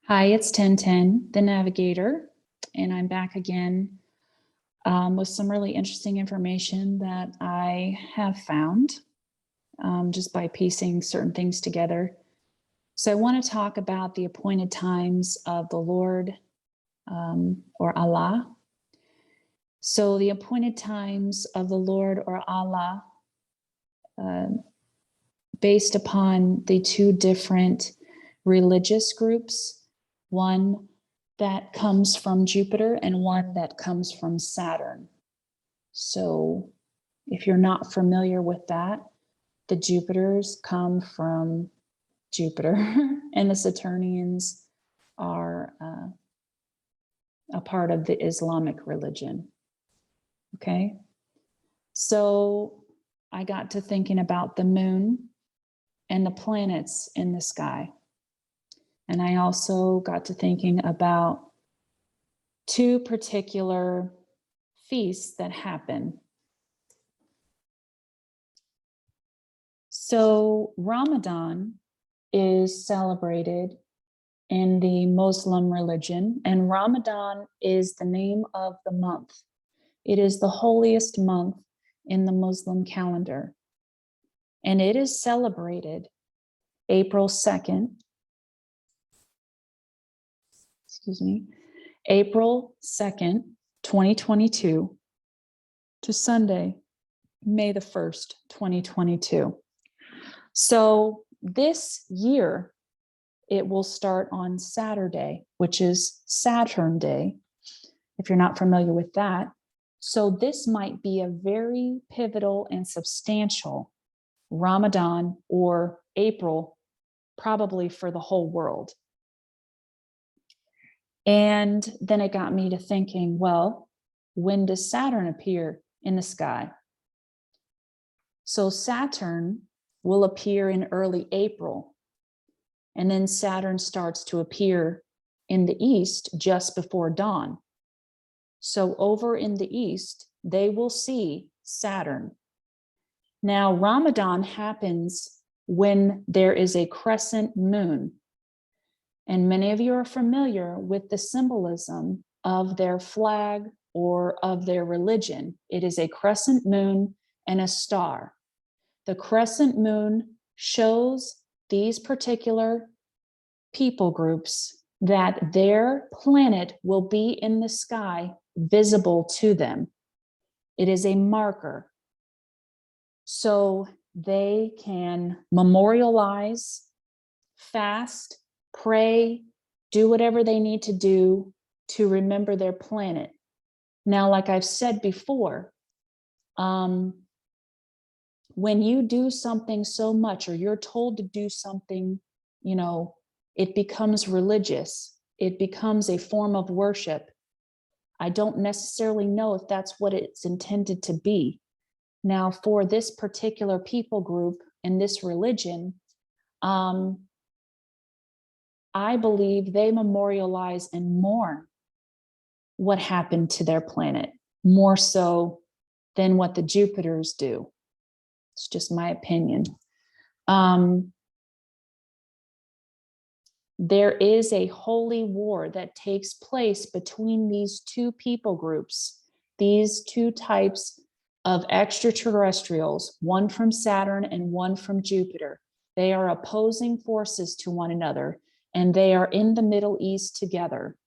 Hi, it's 1010, the Navigator, and I'm back again with some really interesting information that I have found just by piecing certain things together. So I want to talk about the appointed times of the Lord or Allah. So the appointed times of the Lord or Allah, based upon the two different religious groups, one that comes from Jupiter and one that comes from Saturn. So if you're not familiar with that, the Jupiters come from Jupiter and the Saturnians are a part of the Islamic religion. Okay. So I got to thinking about the moon and the planets in the sky. And I also got to thinking about two particular feasts that happen. So Ramadan is celebrated in the Muslim religion, and Ramadan is the name of the month. It is the holiest month in the Muslim calendar, and it is celebrated April 2nd, April 2nd, 2022 to Sunday, May the 1st, 2022. So this year, it will start on Saturday, which is Saturn Day, if you're not familiar with that. So this might be a very pivotal and substantial Ramadan or April, probably for the whole world. And then it got me to thinking, well, when does Saturn appear in the sky? So Saturn will appear in early April, and then Saturn starts to appear in the east just before dawn. So over in the east, they will see Saturn. Now, Ramadan happens when there is a crescent moon. And many of you are familiar with the symbolism of their flag or of their religion. It is a crescent moon and a star. The crescent moon shows these particular people groups that their planet will be in the sky, visible to them. It is a marker. So they can memorialize, fast, pray, do whatever they need to do to remember their planet. Now, like I've said before, when you do something so much, or you're told to do something, it becomes religious. It becomes a form of worship. I don't necessarily know if that's what it's intended to be. Now, for this particular people group and this religion, I believe they memorialize and mourn what happened to their planet, more so than what the Jupiters do. It's just my opinion. There is a holy war that takes place between these two people groups, these two types of extraterrestrials, one from Saturn and one from Jupiter. They are opposing forces to one another, and they are in the Middle East together.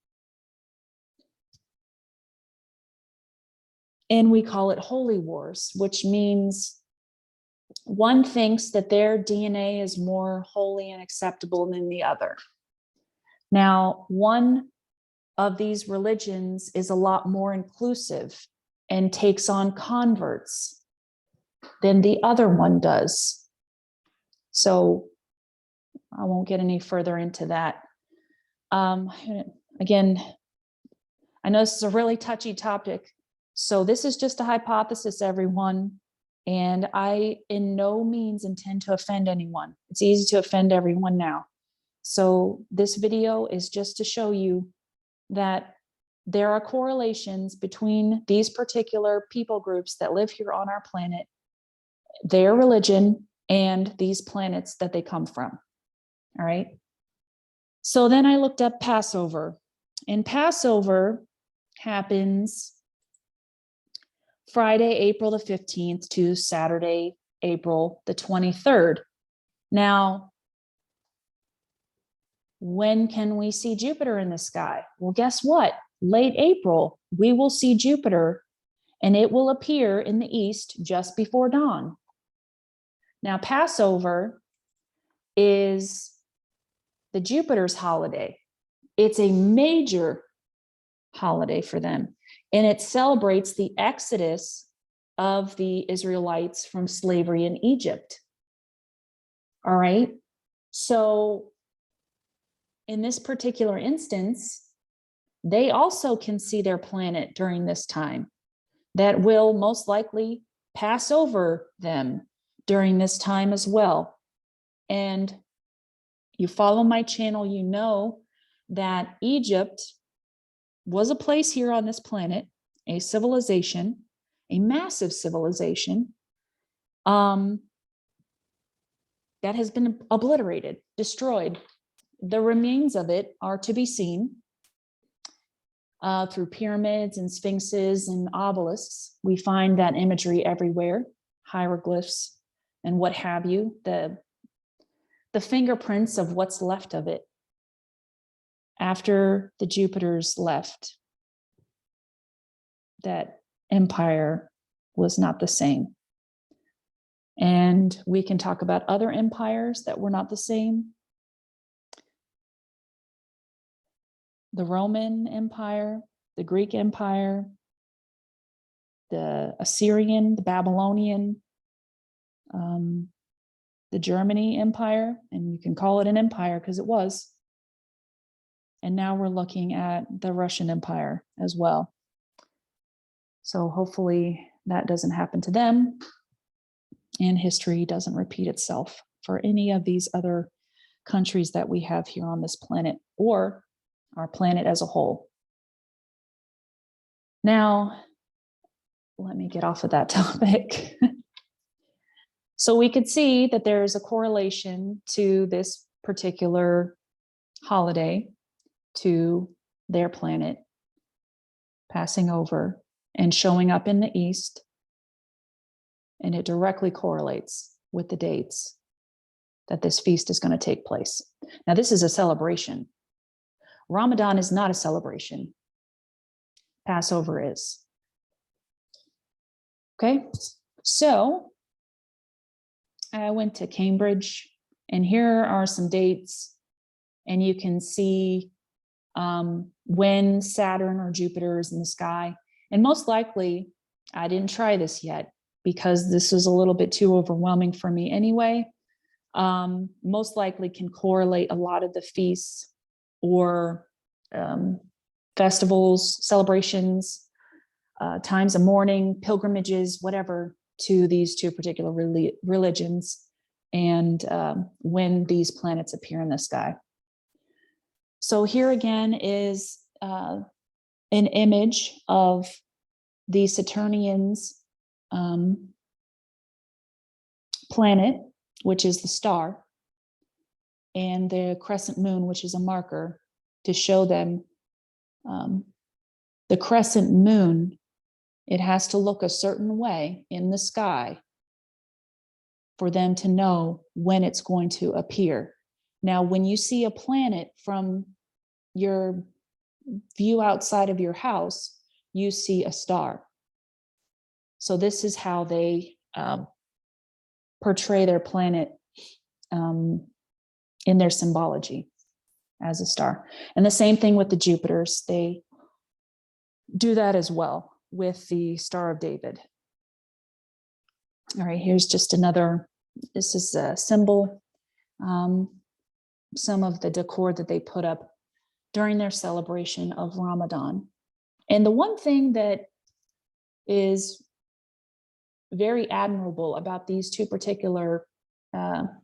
And we call it holy wars, which means one thinks that their DNA is more holy and acceptable than the other. Now, one of these religions is a lot more inclusive and takes on converts than the other one does. So I won't get any further into that. Again, I know this is a really touchy topic. So this is just a hypothesis, everyone. And I in no means intend to offend anyone. It's easy to offend everyone now. So this video is just to show you that there are correlations between these particular people groups that live here on our planet, their religion, and these planets that they come from. All right. So then I looked up Passover, and Passover happens Friday, April the 15th to Saturday, April the 23rd. Now, when can we see Jupiter in the sky? Well, guess what? Late April, we will see Jupiter, and it will appear in the east just before dawn. Now, Passover is the Jupiter's holiday. It's a major holiday for them, and it celebrates the exodus of the Israelites from slavery in Egypt. All right. So in this particular instance, they also can see their planet during this time that will most likely pass over them during this time as well. And you follow my channel, you know that Egypt was a place here on this planet, a civilization, a massive civilization, that has been obliterated, destroyed. The remains of it are to be seen through pyramids and sphinxes and obelisks. We find that imagery everywhere, hieroglyphs and what have you, the fingerprints of what's left of it after the Jupiters left. That empire was not the same. And we can talk about other empires that were not the same. The Roman Empire, the Greek Empire, the Assyrian, the Babylonian, the Germany Empire, and you can call it an empire because it was. And now we're looking at the Russian Empire as well. So hopefully that doesn't happen to them, and history doesn't repeat itself for any of these other countries that we have here on this planet, or our planet as a whole. Now, let me get off of that topic. So we could see that there's a correlation to this particular holiday, to their planet passing over and showing up in the east, and it directly correlates with the dates that this feast is going to take place. Now, this is a celebration. Ramadan is not a celebration. Passover is. Okay, so I went to Cambridge, and here are some dates, and you can see when Saturn or Jupiter is in the sky. And most likely, I didn't try this yet because this is a little bit too overwhelming for me anyway. Most likely can correlate a lot of the feasts or festivals, celebrations, times of mourning, pilgrimages, whatever, to these two particular religions, and when these planets appear in the sky. So here again is an image of the Saturnians planet, which is the star, and the crescent moon, which is a marker to show them the crescent moon. It has to look a certain way in the sky for them to know when it's going to appear. Now, when you see a planet from your view outside of your house, you see a star. So this is how they portray their planet in their symbology as a star. And the same thing with the Jupiters. They do that as well with the Star of David. All right, here's just another, this is a symbol, some of the decor that they put up during their celebration of Ramadan. And the one thing that is very admirable about these two particular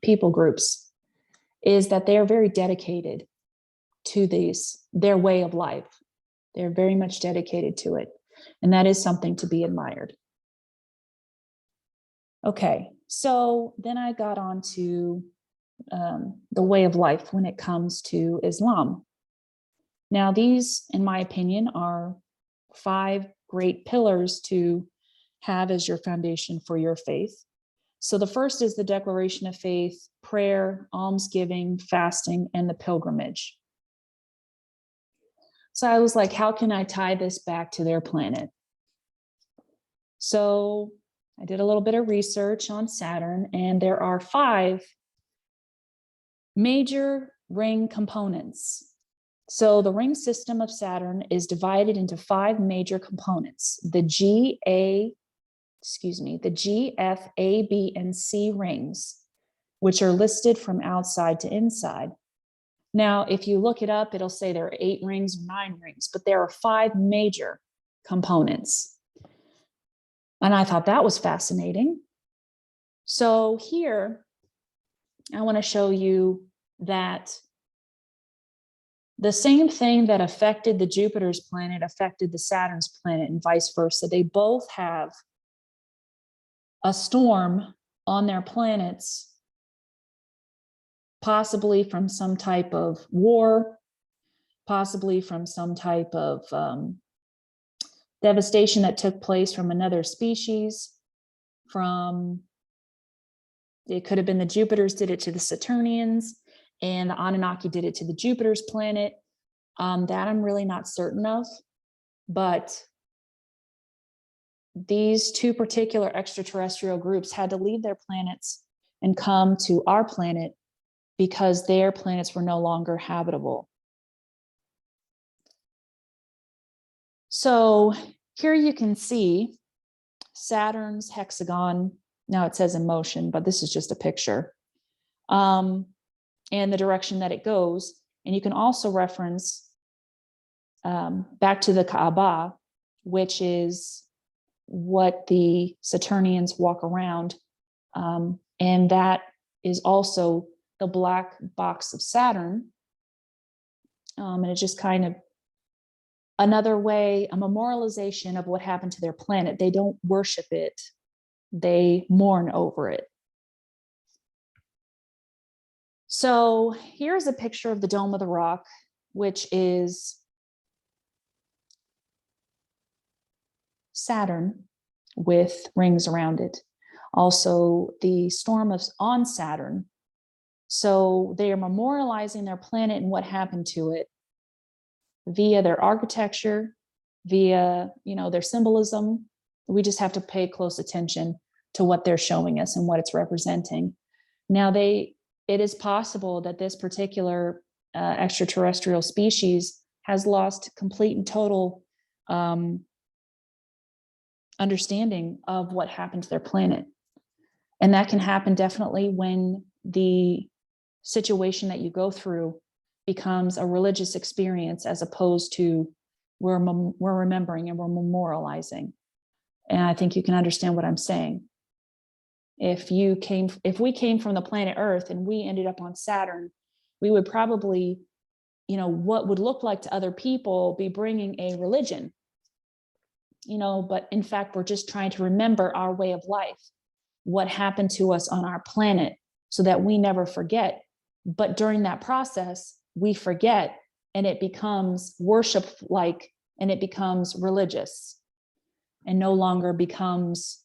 people groups is that they are very dedicated to their way of life. They're very much dedicated to it. And that is something to be admired. Okay, so then I got on to the way of life when it comes to Islam. Now, these, in my opinion, are 5 great pillars to have as your foundation for your faith. So the first is the declaration of faith, prayer, almsgiving, fasting, and the pilgrimage. So I was like, how can I tie this back to their planet? So I did a little bit of research on Saturn, and there are 5 major ring components. So the ring system of Saturn is divided into 5 major components: the G, F, A, B, and C rings, which are listed from outside to inside. Now, if you look it up, it'll say there are 8 rings or 9 rings, but there are 5 major components. And I thought that was fascinating. So here, I want to show you that the same thing that affected the Jupiter's planet affected the Saturn's planet, and vice versa. They both have a storm on their planets, possibly from some type of war, possibly from some type of devastation that took place from another species, it could have been the Jupiters did it to the Saturnians, and the Anunnaki did it to the Jupiter's planet. That I'm really not certain of, but these 2 particular extraterrestrial groups had to leave their planets and come to our planet because their planets were no longer habitable. So here you can see Saturn's hexagon. Now it says in motion, but this is just a picture. And the direction that it goes. And you can also reference back to the Kaaba, which is what the Saturnians walk around. And that is also the black box of Saturn. And it's just kind of another way, a memorialization of what happened to their planet. They don't worship it, they mourn over it. So here's a picture of the Dome of the Rock, which is Saturn with rings around it. Also, the storm on Saturn. So they are memorializing their planet and what happened to it via their architecture, via their symbolism. We just have to pay close attention to what they're showing us and what it's representing. Now, it is possible that this particular extraterrestrial species has lost complete and total understanding of what happened to their planet. And that can happen definitely when the situation that you go through becomes a religious experience, as opposed to we're remembering and we're memorializing. And I think you can understand what I'm saying. If we came from the planet Earth and we ended up on Saturn, we would probably, what would look like to other people be bringing a religion, but in fact, we're just trying to remember our way of life, what happened to us on our planet, so that we never forget. But during that process, we forget, and it becomes worship-like, and it becomes religious, and no longer becomes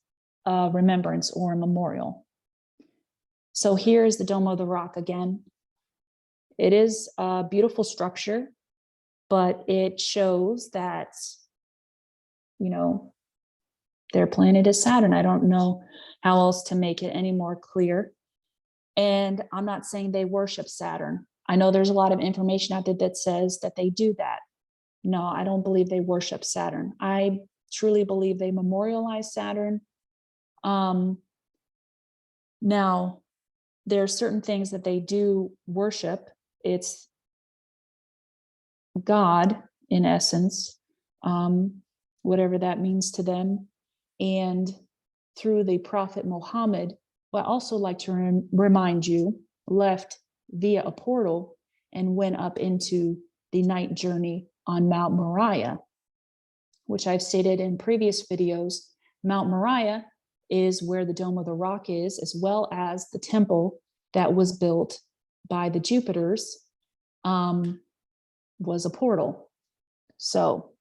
a remembrance or a memorial. So here is the Dome of the Rock again. It is a beautiful structure, but it shows that, their planet is Saturn. I don't know how else to make it any more clear. And I'm not saying they worship Saturn. I know there's a lot of information out there that says that they do that. No, I don't believe they worship Saturn. I truly believe they memorialize Saturn. Now, there are certain things that they do worship. It's God, in essence, whatever that means to them. And through the Prophet Muhammad, who I also like to remind you, left via a portal and went up into the night journey on Mount Moriah, which I've stated in previous videos. Mount Moriah is where the Dome of the Rock is, as well as the temple that was built by the Jupiters was a portal. So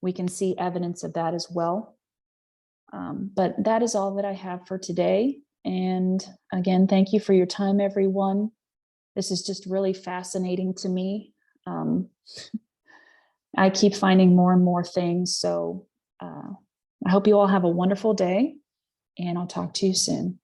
we can see evidence of that as well. But that is all that I have for today. And again, thank you for your time, everyone. This is just really fascinating to me. I keep finding more and more things. So I hope you all have a wonderful day, and I'll talk to you soon.